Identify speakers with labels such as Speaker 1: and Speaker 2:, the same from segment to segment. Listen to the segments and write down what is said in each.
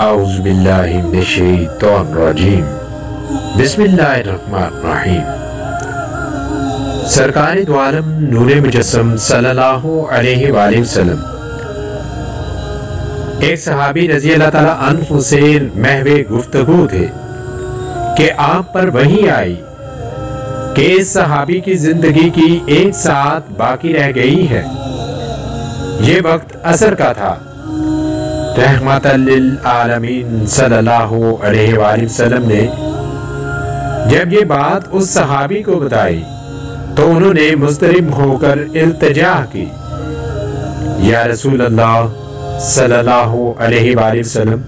Speaker 1: اعوذ باللہ من الشیطان الرجیم بسم اللہ الرحمن الرحیم۔ سرکار دو عالم نور مجسم صلی اللہ علیہ وآلہ وسلم ایک صحابی رضی اللہ تعالیٰ عنہ سے محو گفتگو تھے کہ آپ پر وحی آئی کہ اس صحابی کی زندگی کی 1 ساعت باقی رہ گئی ہے۔ یہ وقت عصر کا تھا۔ رحمت للعالمین صلی اللہ علیہ وآلہ وسلم نے جب یہ بات اس صحابی کو بتائی تو انہوں نے مضطرب ہو کر التجا کی، یا رسول اللہ صلی اللہ علیہ وآلہ وسلم،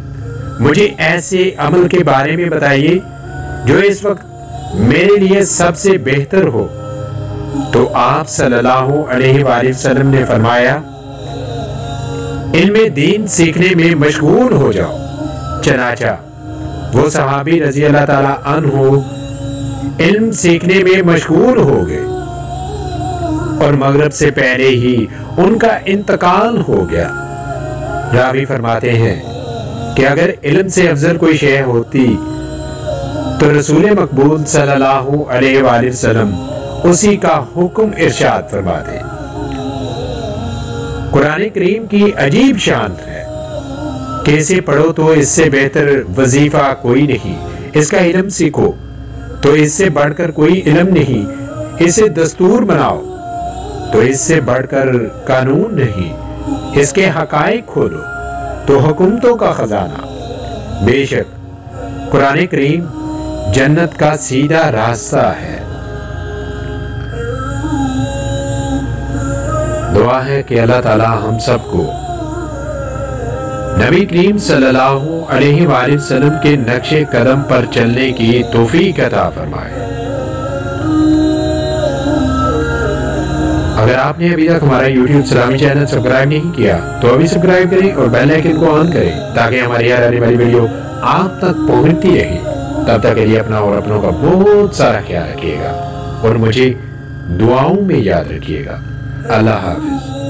Speaker 1: مجھے ایسے عمل کے بارے میں بتائیے جو اس وقت میرے لیے سب سے بہتر ہو۔ تو آپ صلی اللہ علیہ وآلہ وسلم نے فرمایا، علم دین سیکھنے میں مشغول ہو جاؤ۔ چنانچہ وہ صحابی رضی اللہ تعالیٰ عنہ علم سیکھنے میں مشغول ہو گئے اور مغرب سے پہلے ہی ان کا انتقال ہو گیا۔ راوی فرماتے ہیں کہ اگر علم سے افضل کوئی شے ہوتی تو رسول مقبول صلی اللہ علیہ وآلہ وسلم اسی کا حکم ارشاد فرماتے۔ قرآن کریم کی عجیب شان ہے کہ اسے پڑھو تو اس سے بہتر وظیفہ کوئی نہیں، اس کا علم سیکھو تو اس سے بڑھ کر کوئی علم نہیں، اسے دستور بناؤ تو اس سے بڑھ کر قانون نہیں، اس کے حقائق کھولو تو حکومتوں کا خزانہ۔ بے شک قرآن کریم جنت کا سیدھا راستہ ہے۔ دعا ہے کہ اللہ تعالی ہم سب کو نبی کریم صلی اللہ علیہ وآلہ وسلم کے نقش قدم پر چلنے کی توفیق عطا فرمائے۔ اگر آپ نے ابھی تک ہمارا یوٹیوب اسلامی چینل سبسکرائب نہیں کیا تو ابھی سبسکرائب کریں اور بیل آئیکن کو آن کریں تاکہ ہماری ہر آنے والی ویڈیو آپ تک پہنچتی رہے۔ تب تک کے لیے اپنا اور اپنوں کا بہت سارا خیال رکھیے گا اور مجھے دعاؤں میں یاد رکھیے گا۔ اللہ حافظ۔